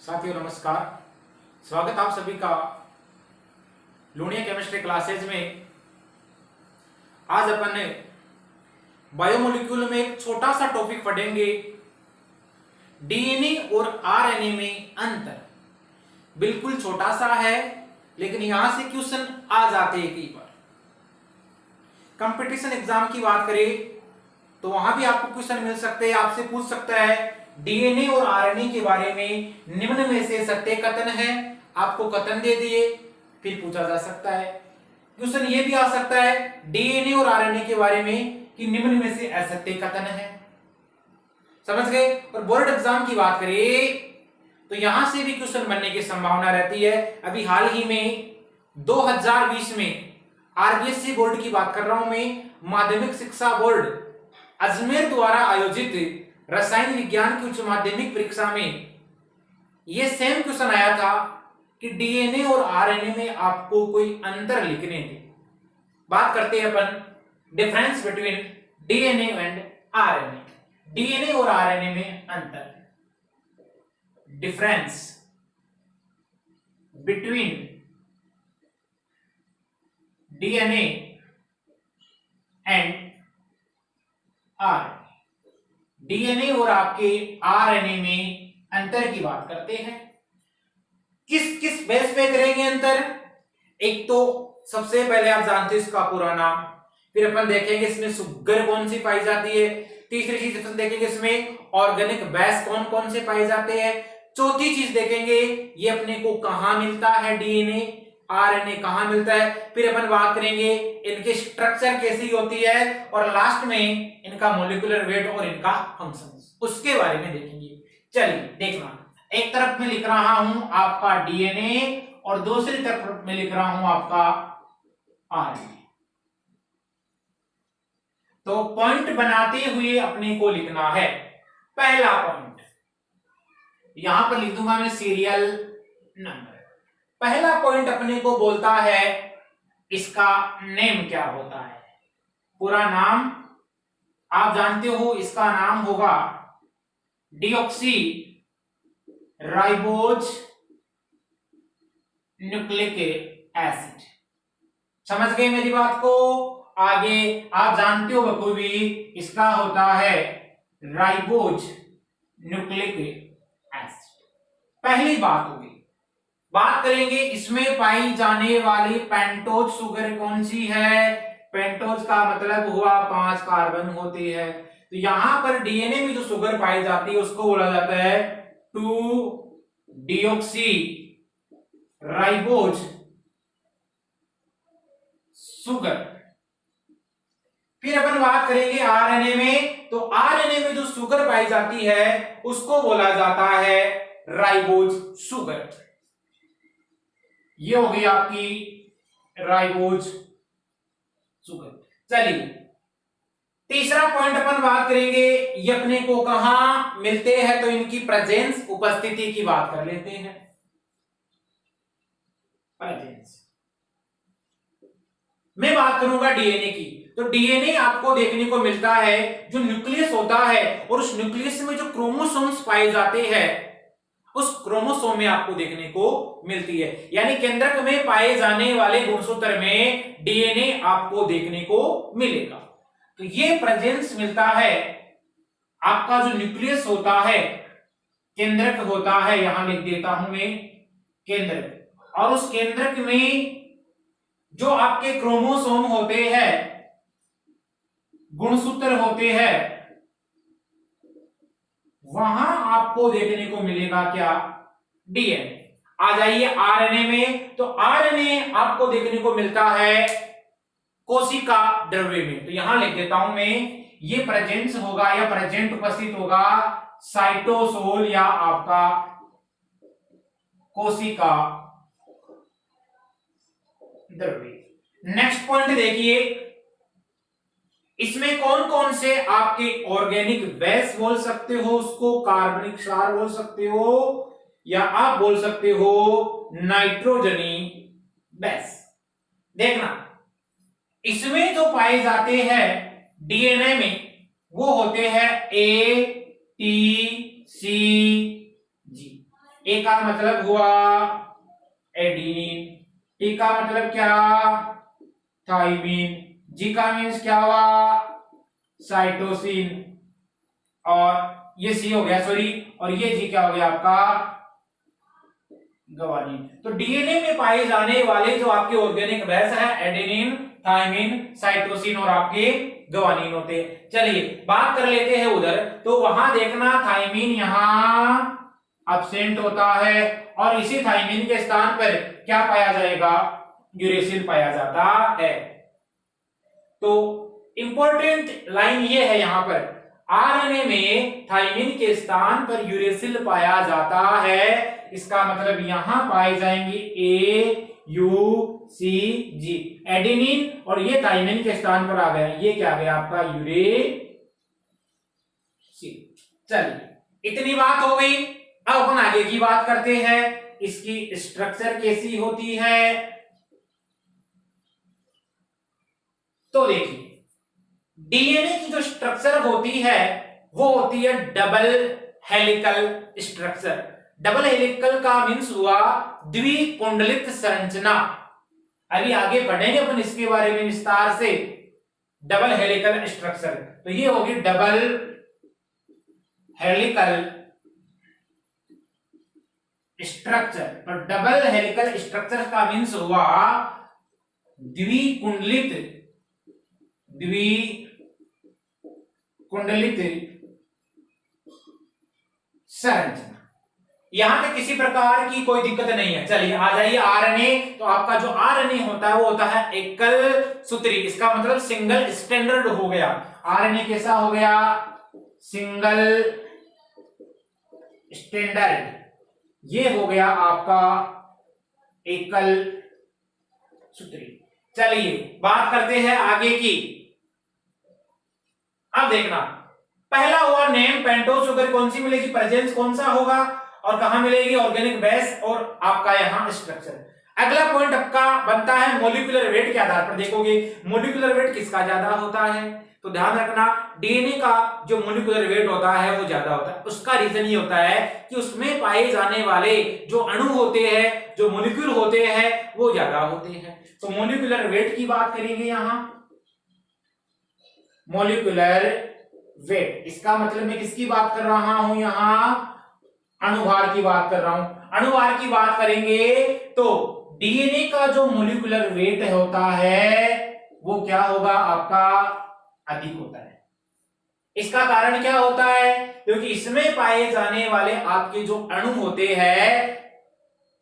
साथियों नमस्कार। स्वागत आप सभी का लूणिया केमिस्ट्री क्लासेज में। आज अपन बायोमोलिक्यूल में एक छोटा सा टॉपिक पढ़ेंगे, डीएनए और आरएनए में अंतर। बिल्कुल छोटा सा है लेकिन यहां से क्वेश्चन आ जाते हैं कई बार। कंपटीशन एग्जाम की बात करें तो वहां भी आपको क्वेश्चन मिल सकते हैं, आपसे पूछ सकता है डीएनए और आरएनए के बारे में निम्न में से सत्य कथन है। आपको कथन दे दिए, फिर पूछा जा सकता है क्वेश्चन ये भी आ सकता है डीएनए और आरएनए के बारे में कि निम्न में से असत्य कथन है। समझ गए। और बोर्ड एग्जाम की बात करें तो यहां से भी क्वेश्चन बनने की संभावना रहती है। अभी हाल ही में 2020 में आरबीएससी बोर्ड की बात कर रहा हूं मैं, माध्यमिक शिक्षा बोर्ड अजमेर द्वारा आयोजित रसायन विज्ञान की उच्च माध्यमिक परीक्षा में यह सेम क्वेश्चन आया था कि डीएनए और आरएनए में आपको कोई अंतर लिखने थे। बात करते हैं अपन difference between DNA and RNA. DNA और आरएनए में अंतर, difference between DNA and RNA. DNA और आपके आरएनए में अंतर की बात करते हैं। किस किस बेस पे करेंगे अंतर? एक तो सबसे पहले आप जानते हैं इसका पूरा नाम, फिर अपन देखेंगे इसमें शुगर कौन सी पाई जाती है, तीसरी चीज अपन देखेंगे इसमें ऑर्गेनिक बेस कौन कौन से पाए जाते हैं, चौथी चीज देखेंगे ये अपने को कहां मिलता है, डीएनए आरएनए कहां मिलता है, फिर अपन बात करेंगे इनकी स्ट्रक्चर कैसी होती है, और लास्ट में इनका मोलिकुलर वेट और इनका फंक्शंस, उसके बारे में देखेंगे। चलिए देखना, एक तरफ में लिख रहा हूं आपका डीएनए और दूसरी तरफ में लिख रहा हूं आपका आरएनए। तो पॉइंट बनाते हुए अपने को लिखना है। पहला पॉइंट यहां पर लिख दूंगा मैं सीरियल नंबर। पहला पॉइंट अपने को बोलता है इसका नेम क्या होता है। पूरा नाम आप जानते हो, इसका नाम होगा डीऑक्सी राइबोज न्यूक्लिक एसिड। समझ गए मेरी बात को? आगे आप जानते हो बखूबी इसका होता है राइबोज न्यूक्लिक एसिड। पहली बात होगी। बात करेंगे इसमें पाई जाने वाली पेंटोज शुगर कौन सी है। पेंटोज का मतलब हुआ 5 कार्बन होते हैं। तो यहां पर डीएनए में जो शुगर पाई जाती है उसको बोला जाता है 2 डीऑक्सी राइबोज शुगर। फिर अपन बात करेंगे आरएनए में, तो आरएनए में जो शुगर पाई जाती है उसको बोला जाता है राइबोज शुगर। ये हो गई आपकी राइबोज शुगर। चलिए तीसरा पॉइंट अपन बात करेंगे, ये अपने को कहां मिलते हैं, तो इनकी प्रेजेंस उपस्थिति की बात कर लेते हैं। प्रेजेंस मैं बात करूंगा डीएनए की, तो डीएनए आपको देखने को मिलता है जो न्यूक्लियस होता है, और उस न्यूक्लियस में जो क्रोमोसोम्स पाए जाते हैं उस क्रोमोसोम में आपको देखने को मिलती है। यानी केंद्रक में पाए जाने वाले गुणसूत्र में डीएनए आपको देखने को मिलेगा। तो ये प्रेजेंस मिलता है। आपका जो न्यूक्लियस होता है, केंद्रक होता है, यहां लिख देता हूं मैं केंद्रक, और उस केंद्रक में जो आपके क्रोमोसोम होते हैं, गुणसूत्र होते हैं, वहां आपको देखने को मिलेगा क्या, डीएनए। आ जाइए आरएनए में, तो आरएनए आपको देखने को मिलता है कोशिका द्रव्य में। तो यहां लिख देता हूं मैं, ये प्रेजेंस होगा या प्रेजेंट उपस्थित होगा साइटोसोल या आपका कोशिका द्रव्य। नेक्स्ट पॉइंट देखिए, इसमें कौन कौन से आपके ऑर्गेनिक बेस बोल सकते हो, उसको कार्बनिक क्षार बोल सकते हो, या आप बोल सकते हो नाइट्रोजनी बेस। देखना, इसमें जो पाए जाते हैं डीएनए में वो होते हैं ए टी सी जी। ए का मतलब हुआ एडेनिन, टी का मतलब क्या, थाइमिन, जी का मीन्स क्या हुआ, साइटोसिन, और ये सी हो गया, सॉरी, और ये जी क्या हो गया आपका, ग्वानिन। तो डीएनए में पाए जाने वाले जो आपके ऑर्गेनिक बेस है एडेनिन, थाइमिन, साइटोसिन और आपके ग्वानिन होते हैं। चलिए बात कर लेते हैं उधर, तो वहां देखना थाइमिन यहां अब्सेंट होता है, और इसी थाइमिन के स्थान पर क्या पाया जाएगा, यूरेसिल पाया जाता है। तो इंपॉर्टेंट लाइन ये है यहां पर, आरएनए में थाइमिन के स्थान पर यूरेसिल पाया जाता है, इसका मतलब यहां पाए जाएंगे ए यू सी जी, एडेनिन, और ये थाइमिन के स्थान पर आ गया, ये क्या आ गया आपका, यूरेसिल। चलिए इतनी बात हो गई, अब अपन आगे की बात करते हैं, इसकी स्ट्रक्चर कैसी होती है। तो देखिए डीएनए की जो स्ट्रक्चर होती है वो होती है double helical structure. Double helical का मीन्स हुआ द्विकुंडलित संरचना। अभी आगे बढ़ेंगे अपन इसके बारे में विस्तार से। डबल हेलिकल स्ट्रक्चर, तो ये होगी डबल हेलिकल स्ट्रक्चर, और डबल हेलिकल स्ट्रक्चर का मीन्स हुआ द्विकुंडलित संरचना। यहां तक किसी प्रकार की कोई दिक्कत नहीं है। चलिए आ जाइए आरएनए, तो आपका जो आरएनए होता है वो होता है एकल सूत्री, इसका मतलब सिंगल स्टैंडर्ड हो गया। आरएनए कैसा हो गया, सिंगल स्टैंडर्ड, ये हो गया आपका एकल सूत्री। चलिए बात करते हैं आगे की। अब देखना, पहला हुआ नेम पेंटोस शुगर कौन सी मिलेगी, प्रेजेंस कौन सा होगा और कहां मिलेगी, ऑर्गेनिक बेस और आपका यहां स्ट्रक्चर। अगला पॉइंट आपका बनता है मॉलिक्यूलर वेट के आधार पर देखोगे मॉलिक्यूलर वेट किसका ज्यादा होता है, तो ध्यान रखना डीएनए का जो मॉलिक्यूलर वेट होता है वो ज्यादा होता है। उसका रीजन ये होता है कि उसमें पाए जाने वाले जो अणु होते हैं, जो मॉलिक्यूल होते हैं वो ज्यादा होते हैं। तो मॉलिक्यूलर वेट की बात करेंगे यहां, मॉलिक्यूलर वेट, इसका मतलब मैं किसकी बात कर रहा हूं, यहां अणुभार की बात कर रहा हूं। अणुभार की बात करेंगे तो डीएनए का जो मॉलिक्यूलर वेट होता है वो क्या होगा आपका, अधिक होता है। इसका कारण क्या होता है, क्योंकि इसमें पाए जाने वाले आपके जो अणु होते हैं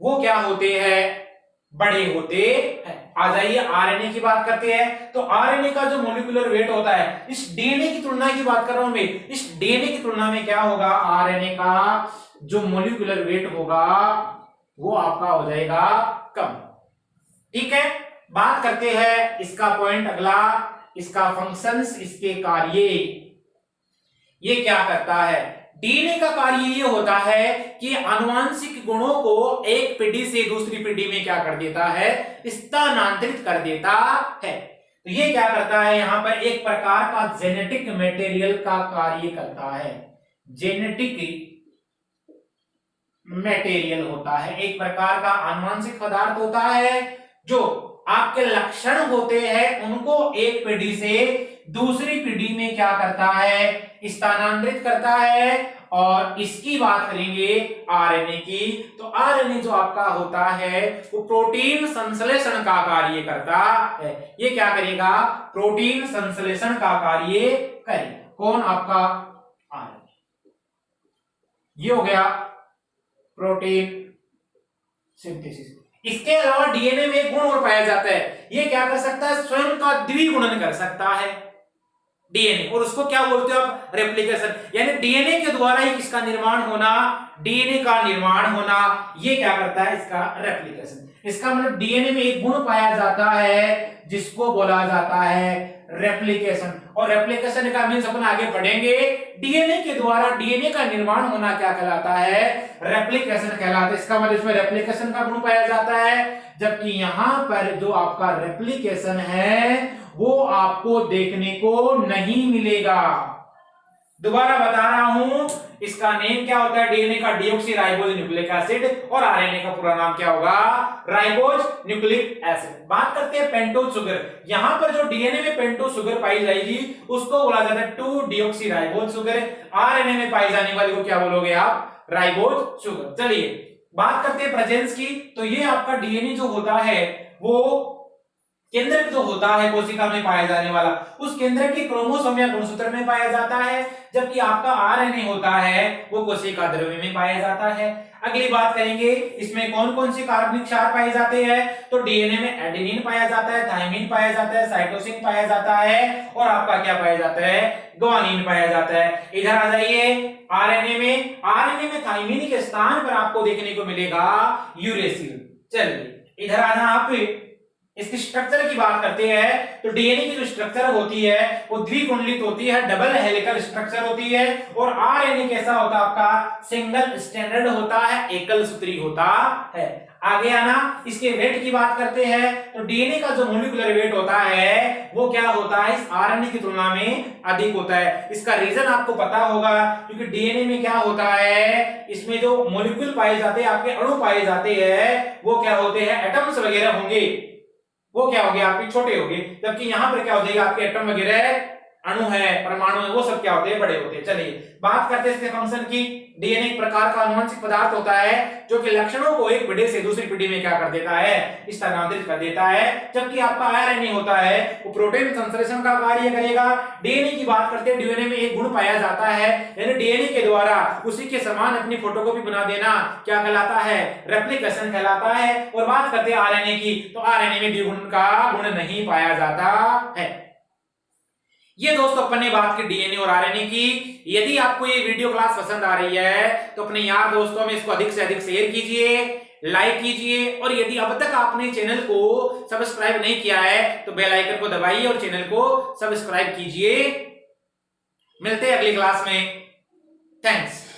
वो क्या होते हैं, बड़े होते हैं। आ जाइए आरएनए की बात करते हैं, तो आरएनए का जो मॉलिक्यूलर वेट होता है, इस डीएनए की तुलना की बात कर रहा हूं मैं, इस डीएनए की तुलना में क्या होगा, आरएनए का जो मॉलिक्यूलर वेट होगा वो आपका हो जाएगा कम। ठीक है, बात करते हैं इसका पॉइंट अगला, इसका फंक्शंस, इसके कार्य। ये क्या करता है, डीएनए का कार्य ये होता है कि आनुवंशिक गुणों को एक पीढ़ी से दूसरी पीढ़ी में क्या कर देता है, स्थानांतरित कर देता है। तो ये क्या करता है, यहां पर एक प्रकार का जेनेटिक मटेरियल का कार्य करता है। जेनेटिक मटेरियल होता है, एक प्रकार का आनुवंशिक पदार्थ होता है जो आपके लक्षण होते हैं उनको एक पीढ़ी से दूसरी पीढ़ी में क्या करता है, स्थानांतरित करता है। और इसकी बात करेंगे आरएनए की, तो आरएनए जो आपका होता है वो प्रोटीन संश्लेषण का कार्य करता है। ये क्या करेगा, प्रोटीन संश्लेषण का कार्य करेगा। कौन, आपका आरएनए। ये हो गया प्रोटीन सिंथेसिस। इसके अलावा डीएनए में एक गुण और पाया जाता है, ये क्या कर सकता है, स्वयं का द्विगुणन कर सकता है डीएनए, और उसको क्या बोलते हो आप, रेप्लिकेशन। यानी डीएनए के द्वारा ही किसका निर्माण होना, डीएनए का निर्माण होना, ये क्या करता है, इसका रेप्लिकेशन। इसका मतलब डीएनए में एक गुण पाया जाता है जिसको बोला जाता है रेप्लिकेशन। और रेप्लिकेशन का मीन्स अपन आगे पढ़ेंगे, डीएनए के द्वारा डीएनए का निर्माण होना क्या कहलाता है, रेप्लिकेशन कहलाता है। इसका मतलब इसमें रेप्लिकेशन का गुण पाया जाता है, जबकि यहां पर जो आपका रेप्लिकेशन है वो आपको देखने को नहीं मिलेगा। दोबारा बता रहा हूं, इसका नेम क्या होता है, डीएनए का डीऑक्सी राइबोज न्यूक्लिक एसिड, और आरएनए का पूरा नाम क्या होगा, राइबोज न्यूक्लिक एसिड। बात करते हैं पेंटोज शुगर। यहां पर जो डीएनए में पेंटोज शुगर पाई जाएगी उसको बोला जाता है 2 डीऑक्सी राइबोज शुगर। आरएनए में पाई जाने वाली को क्या बोलोगे आप, राइबोज शुगर। चलिए बात करते हैं प्रेजेंस की। तो ये आपका डीएनए जो होता है वो केंद्रक जो होता है कोशिका में पाया जाने वाला, उस केंद्रक के क्रोमोसोम या गुणसूत्र में पाया जाता है, जबकि आपका आरएनए होता है वो कोशिका द्रव्य में पाया जाता है। अगली बात करेंगे, इसमें कौन कौन से कार्बनिक क्षार पाए जाते हैं, तो डीएनए में एडेनिन पाया जाता है, थाइमिन पाया जाता है, साइटोसिन पाया जाता है, और आपका क्या पाया जाता है, ग्वानिन पाया जाता है। इधर आ जाइए, आरएनए में थाइमिन के स्थान पर आपको देखने को मिलेगा यूरेसिल। चलिए इधर आना, आप इसकी स्ट्रक्चर की बात करते हैं। तो डीएनए की जो स्ट्रक्चर होती है वो द्विकुंडलित होती है, डबल हेलिकल स्ट्रक्चर होती है, और आरएनए कैसा होता है आपका, सिंगल स्ट्रैंडेड होता है, एकल सूत्री होता है। आगे आना, इसके वेट की बात करते हैं। तो डीएनए का जो मॉलिक्यूलर वेट होता है वो क्या होता है, इस आरएनए की तुलना में अधिक होता है। इसका रीजन आपको पता होगा, क्योंकि डीएनए में क्या होता है, इसमें जो मॉलिक्यूल पाए जाते हैं, आपके अणु पाए जाते हैं, वो क्या होते हैं, एटम्स वगैरह होंगे, वो क्या हो गया आपके छोटे हो गए, जबकि यहां पर क्या हो जाएगा, आपके एटम वगैरह, अणु है, परमाणु है, वो सब क्या होते हैं, बड़े होते हैं। चलिए बात करते हैं इसके फंक्शन की। डीएनए एक प्रकार का आनुवंशिक पदार्थ होता है जो कि लक्षणों को एक पीढ़ी से दूसरी पीढ़ी में क्या कर देता है, स्थानांतरित कर देता है, जबकि आपका आरएनए होता है वो प्रोटीन संश्लेषण का कार्य करेगा। डीएनए की बात करते हैं, डीएनए में एक गुण पाया जाता है, यानी डीएनए के द्वारा उसी के समान अपनी फोटोकॉपी बना देना क्या कहलाता है, रेप्लिकेशन कहलाता है। और बात करते हैं आरएनए की, तो आरएनए में द्विगुण का गुण नहीं पाया जाता है। ये दोस्तों अपन ने बात की डीएनए और आरएनए की। यदि आपको ये वीडियो क्लास पसंद आ रही है तो अपने यार दोस्तों में इसको अधिक से अधिक शेयर कीजिए, लाइक कीजिए, और यदि अब तक आपने चैनल को सब्सक्राइब नहीं किया है तो बेल आइकन को दबाइए और चैनल को सब्सक्राइब कीजिए। मिलते हैं अगली क्लास में। थैंक्स।